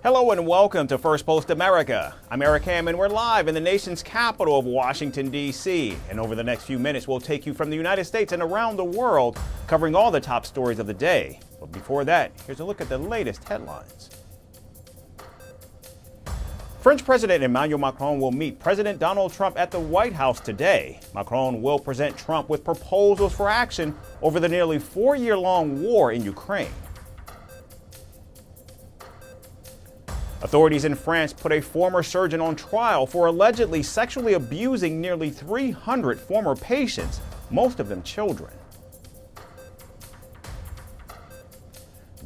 Hello and welcome to Firstpost America. I'm Eric Ham and we're live in the nation's capital of Washington, D.C. And over the next few minutes, we'll take you from the United States and around the world, covering all the top stories of the day. But before that, here's a look at the latest headlines. French President Emmanuel Macron will meet President Donald Trump at the White House today. Macron will present Trump with proposals for action over the nearly 4-year-long war in Ukraine. Authorities in France put a former surgeon on trial for allegedly sexually abusing nearly 300 former patients, most of them children.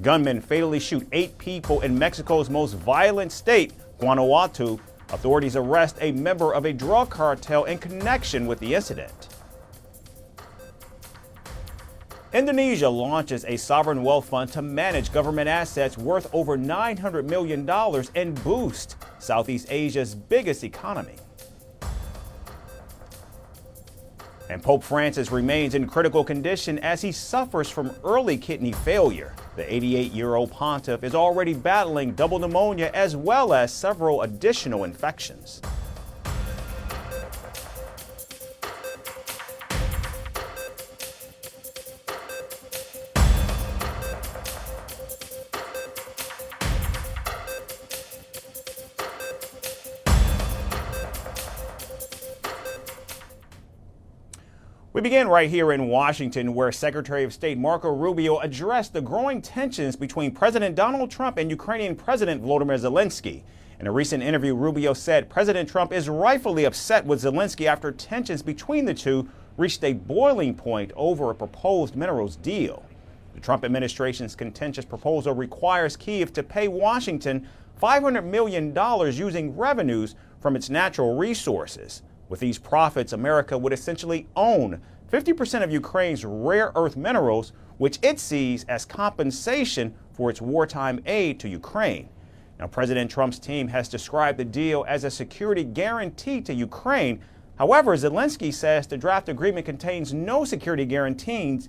Gunmen fatally shoot 8 people in Mexico's most violent state, Guanajuato. Authorities arrest a member of a drug cartel in connection with the incident. Indonesia launches a sovereign wealth fund to manage government assets worth over $900 million and boost Southeast Asia's biggest economy. And Pope Francis remains in critical condition as he suffers from early kidney failure. The 88-year-old pontiff is already battling double pneumonia as well as several additional infections. We begin right here in Washington, where Secretary of State Marco Rubio addressed the growing tensions between President Donald Trump and Ukrainian President Volodymyr Zelensky. In a recent interview, Rubio said President Trump is rightfully upset with Zelensky after tensions between the two reached a boiling point over a proposed minerals deal. The Trump administration's contentious proposal requires Kyiv to pay Washington $500 million using revenues from its natural resources. With these profits, America would essentially own 50% of Ukraine's rare earth minerals, which it sees as compensation for its wartime aid to Ukraine. Now, President Trump's team has described the deal as a security guarantee to Ukraine. However, Zelensky says the draft agreement contains no security guarantees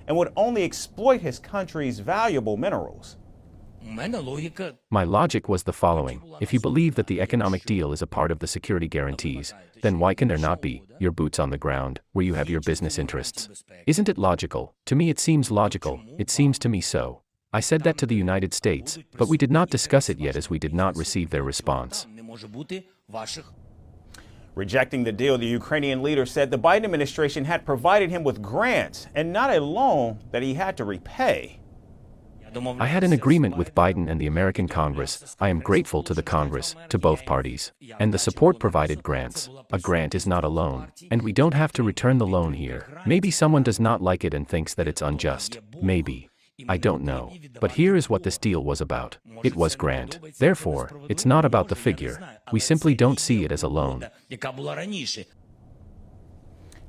and would only exploit his country's valuable minerals. My logic was the following: if you believe that the economic deal is a part of the security guarantees, then why can there not be your boots on the ground, where you have your business interests? Isn't it logical? To me it seems logical. It seems to me so. I said that to the United States, but we did not discuss it yet as we did not receive their response. Rejecting the deal, the Ukrainian leader said the Biden administration had provided him with grants and not a loan that he had to repay. I had an agreement with Biden and the American Congress. I am grateful to the Congress, to both parties. And the support provided grants. A grant is not a loan. And we don't have to return the loan here. Maybe someone does not like it and thinks that it's unjust. Maybe. I don't know. But here is what this deal was about. It was grant. Therefore, it's not about the figure. We simply don't see it as a loan.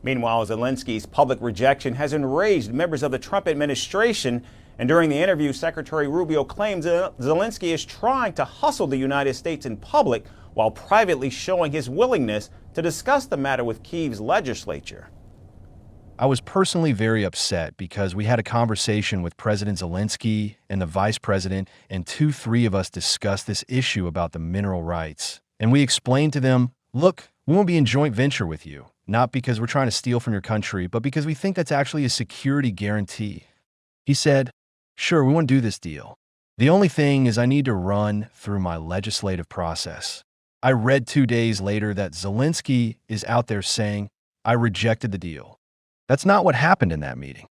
Meanwhile, Zelensky's public rejection has enraged members of the Trump administration. And during the interview, Secretary Rubio claims Zelensky is trying to hustle the United States in public while privately showing his willingness to discuss the matter with Kyiv's legislature. I was personally very upset because we had a conversation with President Zelensky and the Vice President, and 3 of us discussed this issue about the mineral rights. And we explained to them, look, we won't be in joint venture with you, not because we're trying to steal from your country, but because we think that's actually a security guarantee. He said, sure, we want to do this deal. The only thing is I need to run through my legislative process. I read 2 days later that Zelensky is out there saying, I rejected the deal. That's not what happened in that meeting.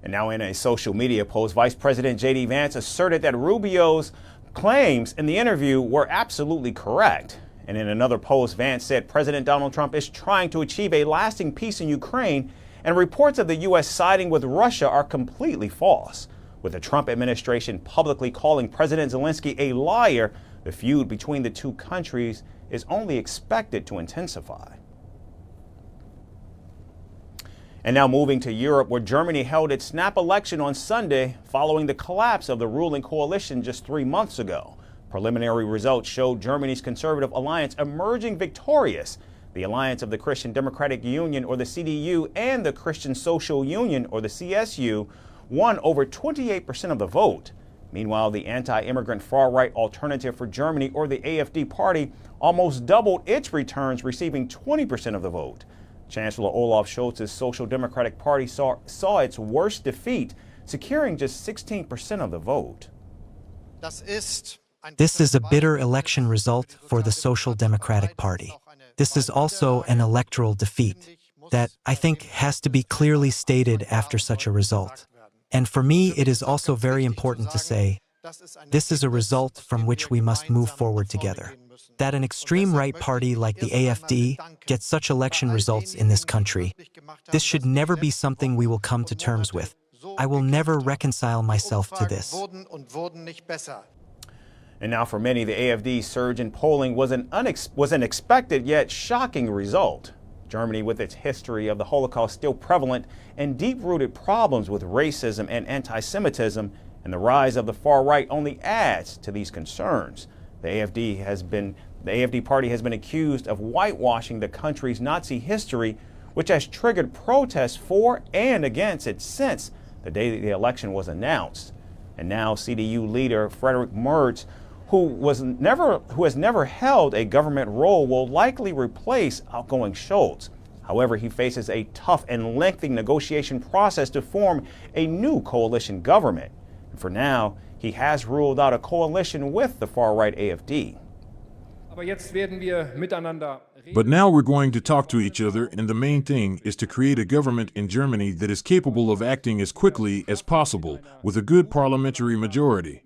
And now in a social media post, Vice President J.D. Vance asserted that Rubio's claims in the interview were absolutely correct. And in another post, Vance said President Donald Trump is trying to achieve a lasting peace in Ukraine, and reports of the U.S. siding with Russia are completely false. With the Trump administration publicly calling President Zelensky a liar, the feud between the two countries is only expected to intensify. And now moving to Europe, where Germany held its snap election on Sunday following the collapse of the ruling coalition just 3 months ago. Preliminary results showed Germany's conservative alliance emerging victorious. The alliance of the Christian Democratic Union, or the CDU, and the Christian Social Union, or the CSU, won over 28% of the vote. Meanwhile, the anti-immigrant far-right Alternative for Germany, or the AfD party, almost doubled its returns, receiving 20% of the vote. Chancellor Olaf Scholz's Social Democratic Party saw its worst defeat, securing just 16% of the vote. This is a bitter election result for the Social Democratic Party. This is also an electoral defeat that I think has to be clearly stated after such a result. And for me, it is also very important to say, this is a result from which we must move forward together. That an extreme right party like the AfD gets such election results in this country, this should never be something we will come to terms with. I will never reconcile myself to this. And now for many, the AfD's surge in polling was an expected yet shocking result. Germany, with its history of the Holocaust still prevalent and deep-rooted problems with racism and anti-Semitism, and the rise of the far right only adds to these concerns. The AfD party has been accused of whitewashing the country's Nazi history, which has triggered protests for and against it since the day the election was announced. And now CDU leader Friedrich Merz, who has never held a government role, will likely replace outgoing Scholz. However, he faces a tough and lengthy negotiation process to form a new coalition government. And for now, he has ruled out a coalition with the far-right AfD. But now we're going to talk to each other, and the main thing is to create a government in Germany that is capable of acting as quickly as possible with a good parliamentary majority.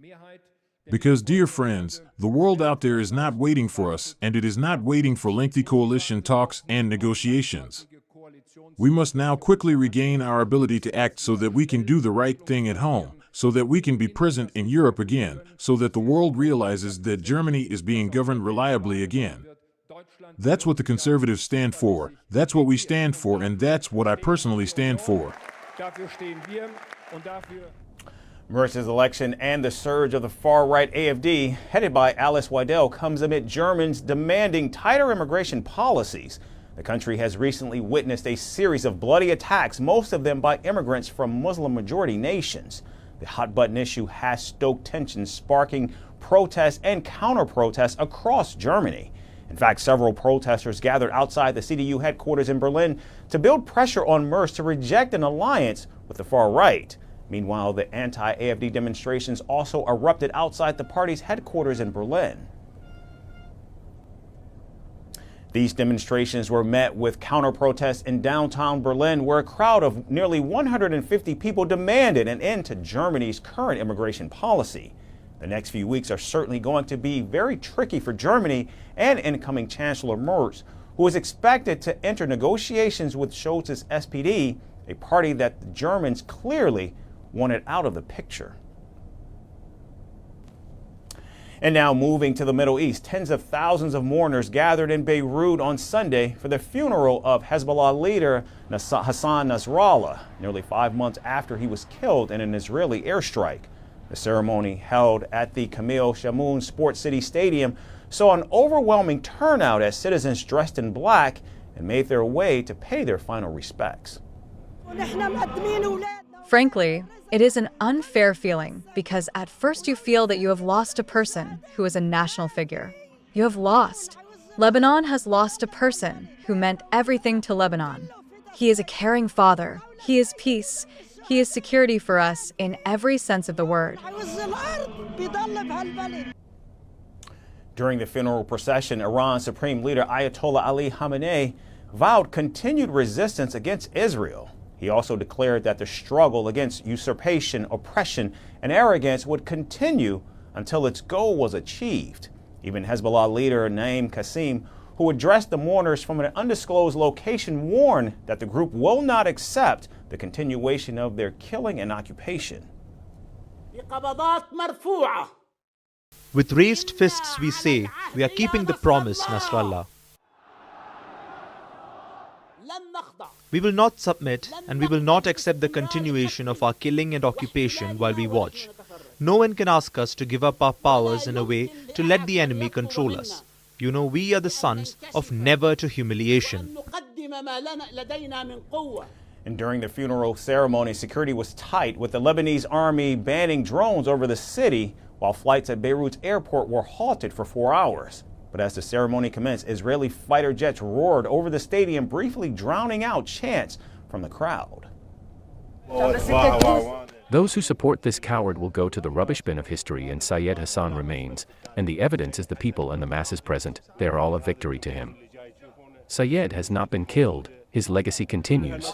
Because, dear friends, the world out there is not waiting for us, and it is not waiting for lengthy coalition talks and negotiations. We must now quickly regain our ability to act so that we can do the right thing at home, so that we can be present in Europe again, so that the world realizes that Germany is being governed reliably again. That's what the conservatives stand for, that's what we stand for, and that's what I personally stand for. Merz's election and the surge of the far-right AfD, headed by Alice Weidel, comes amid Germans demanding tighter immigration policies. The country has recently witnessed a series of bloody attacks, most of them by immigrants from Muslim-majority nations. The hot-button issue has stoked tensions, sparking protests and counter-protests across Germany. In fact, several protesters gathered outside the CDU headquarters in Berlin to build pressure on Merz to reject an alliance with the far right. Meanwhile, the anti-AfD demonstrations also erupted outside the party's headquarters in Berlin. These demonstrations were met with counter-protests in downtown Berlin, where a crowd of nearly 150 people demanded an end to Germany's current immigration policy. The next few weeks are certainly going to be very tricky for Germany and incoming Chancellor Merz, who is expected to enter negotiations with Scholz's SPD, a party that the Germans clearly wanted out of the picture. And now moving to the Middle East, tens of thousands of mourners gathered in Beirut on Sunday for the funeral of Hezbollah leader Hassan Nasrallah, nearly 5 months after he was killed in an Israeli airstrike. The ceremony, held at the Camille Chamoun Sports City Stadium, saw an overwhelming turnout as citizens dressed in black and made their way to pay their final respects. Frankly, it is an unfair feeling because at first you feel that you have lost a person who is a national figure. You have lost. Lebanon has lost a person who meant everything to Lebanon. He is a caring father. He is peace. He is security for us in every sense of the word. During the funeral procession, Iran's Supreme Leader Ayatollah Khamenei vowed continued resistance against Israel. He also declared that the struggle against usurpation, oppression, and arrogance would continue until its goal was achieved. Even Hezbollah leader Naim Qassem, who addressed the mourners from an undisclosed location, warned that the group will not accept the continuation of their killing and occupation. With raised fists we say, we are keeping the promise, Nasrallah. We will not submit and we will not accept the continuation of our killing and occupation while we watch. No one can ask us to give up our powers in a way to let the enemy control us. You know, we are the sons of never to humiliation. And during the funeral ceremony, security was tight, with the Lebanese army banning drones over the city, while flights at Beirut's airport were halted for 4 hours. But as the ceremony commenced, Israeli fighter jets roared over the stadium, briefly drowning out chants from the crowd. Those who support this coward will go to the rubbish bin of history, and Syed Hassan remains, and the evidence is the people and the masses present. They are all a victory to him. Syed has not been killed. His legacy continues.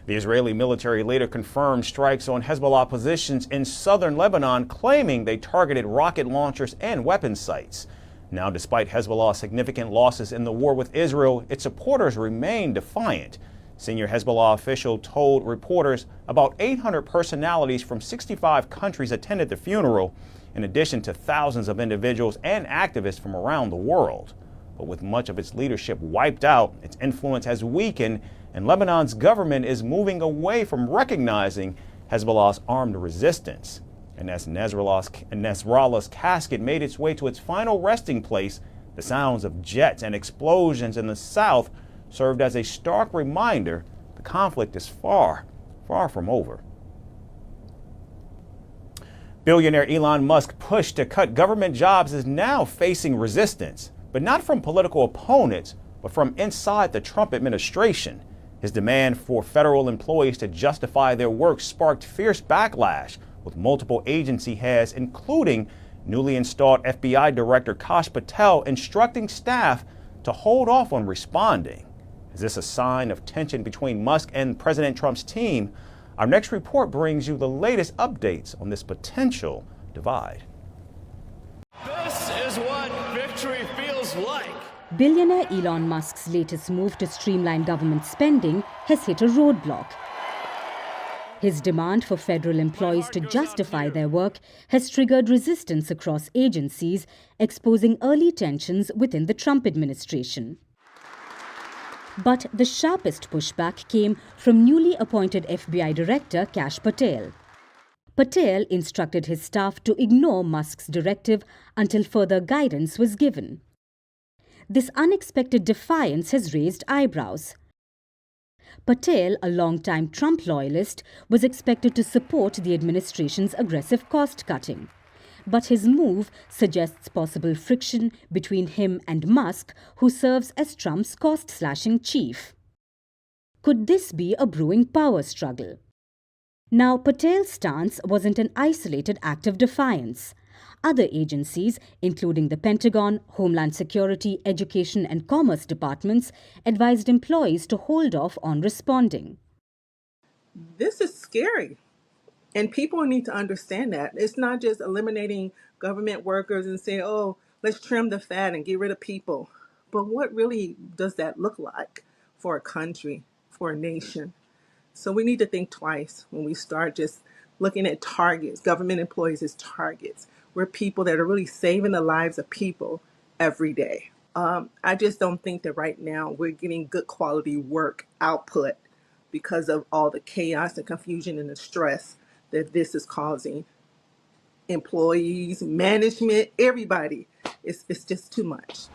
The Israeli military later confirmed strikes on Hezbollah positions in southern Lebanon, claiming they targeted rocket launchers and weapon sites. Now, despite Hezbollah's significant losses in the war with Israel, its supporters remain defiant. Senior Hezbollah official told reporters about 800 personalities from 65 countries attended the funeral, in addition to thousands of individuals and activists from around the world. But with much of its leadership wiped out, its influence has weakened, and Lebanon's government is moving away from recognizing Hezbollah's armed resistance. And as Nasrallah's casket made its way to its final resting place, the sounds of jets and explosions in the south served as a stark reminder the conflict is far, far from over. Billionaire Elon Musk's push to cut government jobs is now facing resistance, but not from political opponents, but from inside the Trump administration. His demand for federal employees to justify their work sparked fierce backlash, with multiple agency heads, including newly installed FBI Director Kash Patel, instructing staff to hold off on responding. Is this a sign of tension between Musk and President Trump's team? Our next report brings you the latest updates on this potential divide. This is what victory feels like. Billionaire Elon Musk's latest move to streamline government spending has hit a roadblock. His demand for federal employees to justify their work has triggered resistance across agencies, exposing early tensions within the Trump administration. But the sharpest pushback came from newly appointed FBI Director Kash Patel. Patel instructed his staff to ignore Musk's directive until further guidance was given. This unexpected defiance has raised eyebrows. Patel, a longtime Trump loyalist, was expected to support the administration's aggressive cost-cutting. But his move suggests possible friction between him and Musk, who serves as Trump's cost-slashing chief. Could this be a brewing power struggle? Now, Patel's stance wasn't an isolated act of defiance. Other agencies, including the Pentagon, Homeland Security, Education and Commerce departments, advised employees to hold off on responding. This is scary. And people need to understand that. It's not just eliminating government workers and say, oh, let's trim the fat and get rid of people. But what really does that look like for a country, for a nation? So we need to think twice when we start just looking at targets, government employees as targets. We're people that are really saving the lives of people every day. I just don't think that right now we're getting good quality work output because of all the chaos and confusion and the stress that this is causing. Employees, management, everybody. It's just too much.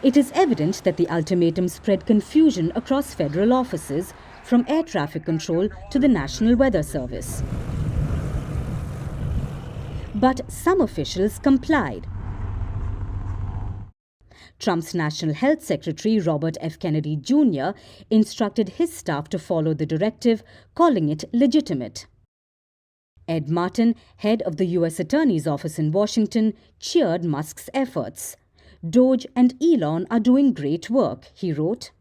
It is evident that the ultimatum spread confusion across federal offices, from air traffic control to the National Weather Service. But some officials complied. Trump's National Health Secretary, Robert F. Kennedy Jr., instructed his staff to follow the directive, calling it legitimate. Ed Martin, head of the U.S. Attorney's Office in Washington, cheered Musk's efforts. Doge and Elon are doing great work, he wrote.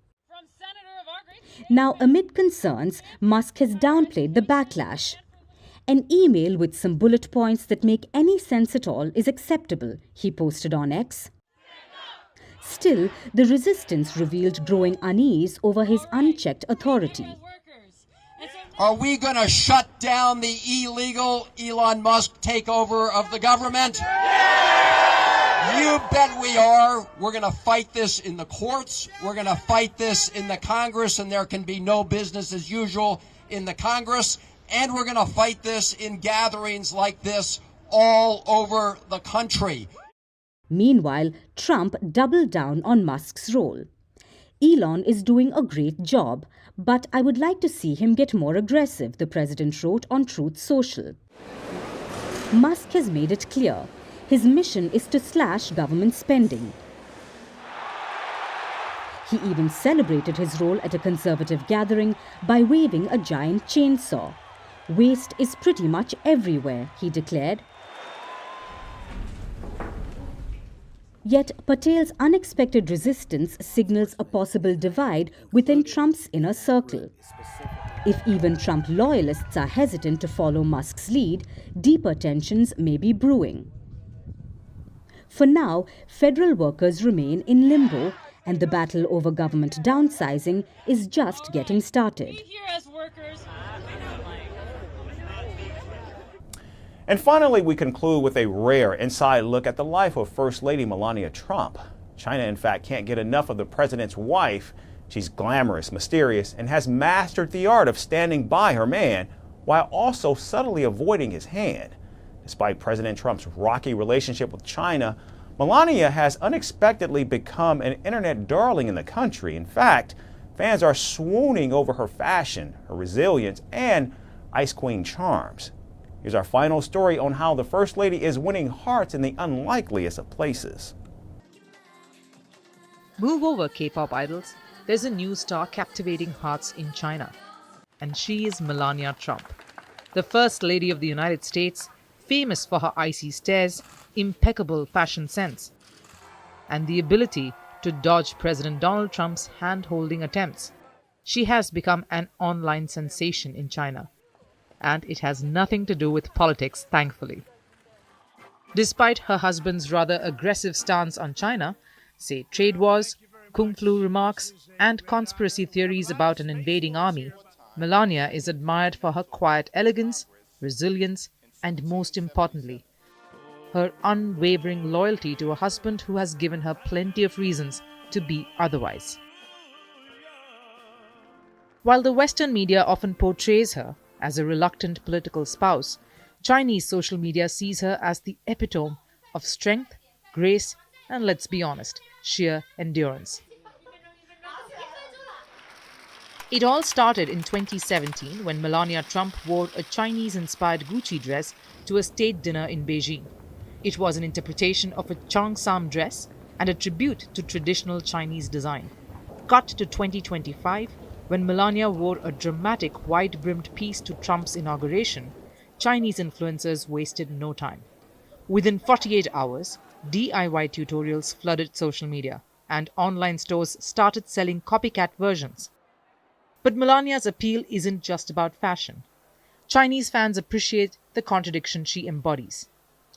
Now, amid concerns, Musk has downplayed the backlash. An email with some bullet points that make any sense at all is acceptable, he posted on X. Still, the resistance revealed growing unease over his unchecked authority. Are we going to shut down the illegal Elon Musk takeover of the government? You bet we are. We're going to fight this in the courts. We're going to fight this in the Congress, and there can be no business as usual in the Congress. And we're going to fight this in gatherings like this all over the country. Meanwhile, Trump doubled down on Musk's role. Elon is doing a great job, but I would like to see him get more aggressive, the president wrote on Truth Social. Musk has made it clear his mission is to slash government spending. He even celebrated his role at a conservative gathering by waving a giant chainsaw. Waste is pretty much everywhere, he declared. Yet Patel's unexpected resistance signals a possible divide within Trump's inner circle. If even Trump loyalists are hesitant to follow Musk's lead, deeper tensions may be brewing. For now, federal workers remain in limbo, and the battle over government downsizing is just getting started. And finally, we conclude with a rare inside look at the life of First Lady Melania Trump. China, in fact, can't get enough of the president's wife. She's glamorous, mysterious, and has mastered the art of standing by her man while also subtly avoiding his hand. Despite President Trump's rocky relationship with China, Melania has unexpectedly become an internet darling in the country. In fact, fans are swooning over her fashion, her resilience, and Ice Queen charms. Here's our final story on how the First Lady is winning hearts in the unlikeliest of places. Move over, K-pop idols. There's a new star captivating hearts in China. And she is Melania Trump, the First Lady of the United States, famous for her icy stares, impeccable fashion sense, and the ability to dodge President Donald Trump's hand-holding attempts. She has become an online sensation in China, and it has nothing to do with politics, thankfully. Despite her husband's rather aggressive stance on China, say trade wars, kung flu remarks, and conspiracy theories about an invading army, Melania is admired for her quiet elegance, resilience, and most importantly, her unwavering loyalty to a husband who has given her plenty of reasons to be otherwise. While the Western media often portrays her as a reluctant political spouse, Chinese social media sees her as the epitome of strength, grace, and let's be honest, sheer endurance. It all started in 2017 when Melania Trump wore a Chinese-inspired Gucci dress to a state dinner in Beijing. It was an interpretation of a Cheongsam dress and a tribute to traditional Chinese design. Cut to 2025, when Melania wore a dramatic wide-brimmed piece to Trump's inauguration, Chinese influencers wasted no time. Within 48 hours, DIY tutorials flooded social media, and online stores started selling copycat versions. But Melania's appeal isn't just about fashion. Chinese fans appreciate the contradiction she embodies.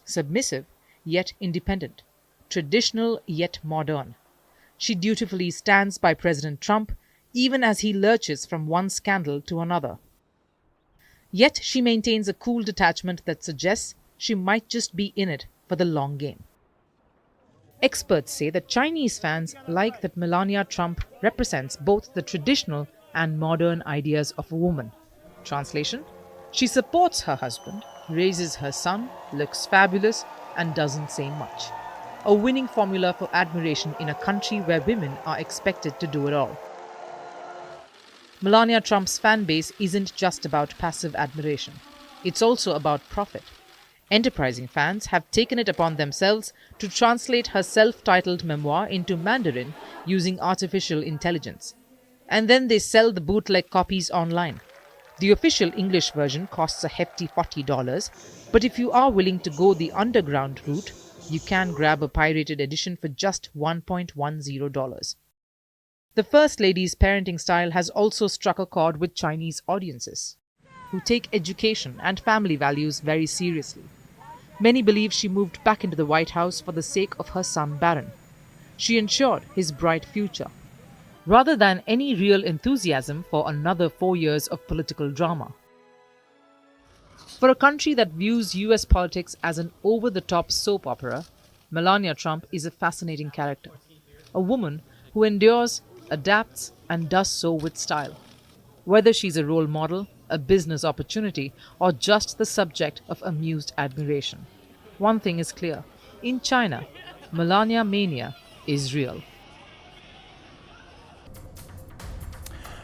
Submissive, yet independent. Traditional, yet modern. She dutifully stands by President Trump, even as he lurches from one scandal to another. Yet she maintains a cool detachment that suggests she might just be in it for the long game. Experts say that Chinese fans like that Melania Trump represents both the traditional and modern ideas of a woman. Translation: she supports her husband, raises her son, looks fabulous, and doesn't say much. A winning formula for admiration in a country where women are expected to do it all. Melania Trump's fan base isn't just about passive admiration. It's also about profit. Enterprising fans have taken it upon themselves to translate her self-titled memoir into Mandarin using artificial intelligence. And then they sell the bootleg copies online. The official English version costs a hefty $40, but if you are willing to go the underground route, you can grab a pirated edition for just $1.10. The First Lady's parenting style has also struck a chord with Chinese audiences, who take education and family values very seriously. Many believe she moved back into the White House for the sake of her son Barron. She ensured his bright future, rather than any real enthusiasm for another 4 years of political drama. For a country that views US politics as an over-the-top soap opera, Melania Trump is a fascinating character. A woman who endures, adapts, and does so with style. Whether she's a role model, a business opportunity, or just the subject of amused admiration. One thing is clear. In China, Melania mania is real.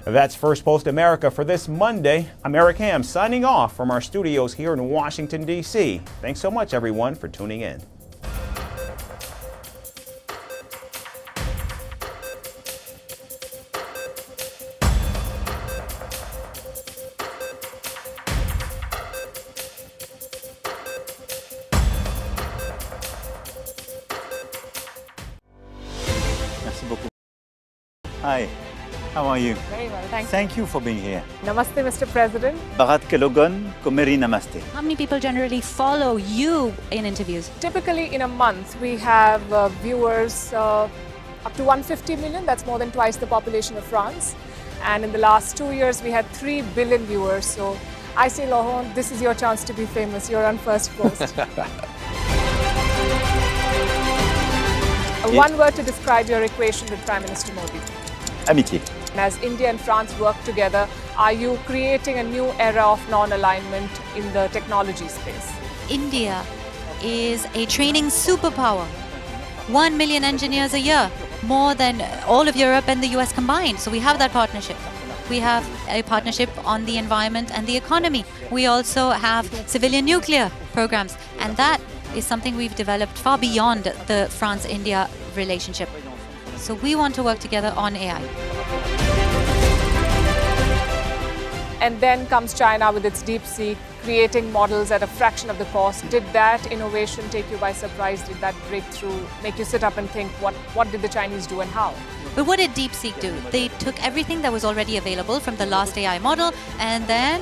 That's First Post America for this Monday. I'm Eric Ham signing off from our studios here in Washington, D.C. Thanks so much, everyone, for tuning in. Hi, how are you? Very well, thank you. Thank you for being here. Namaste, Mr. President. Bharat ke logon ko meri namaste. How many people generally follow you in interviews? Typically in a month, we have viewers up to 150 million. That's more than twice the population of France. And in the last 2 years, we had 3 billion viewers. So I say, Laurent, this is your chance to be famous. You're on First Post. One word to describe your equation with Prime Minister Modi. Amitié. As India and France work together, are you creating a new era of non-alignment in the technology space? India is a training superpower. 1 million engineers a year, more than all of Europe and the US combined. So we have that partnership. We have a partnership on the environment and the economy. We also have civilian nuclear programs, and that is something we've developed far beyond the France-India relationship. So we want to work together on AI. And then comes China with its DeepSeek, creating models at a fraction of the cost. Did that innovation take you by surprise? Did that breakthrough make you sit up and think, what did the Chinese do and how? But what did DeepSeek do? They took everything that was already available from the last AI model, and then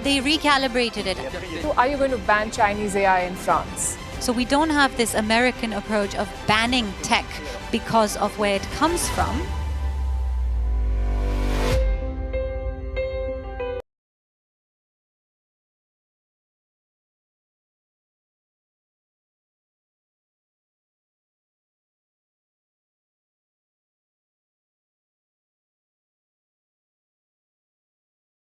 they recalibrated it. So are you going to ban Chinese AI in France? So we don't have this American approach of banning tech because of where it comes from.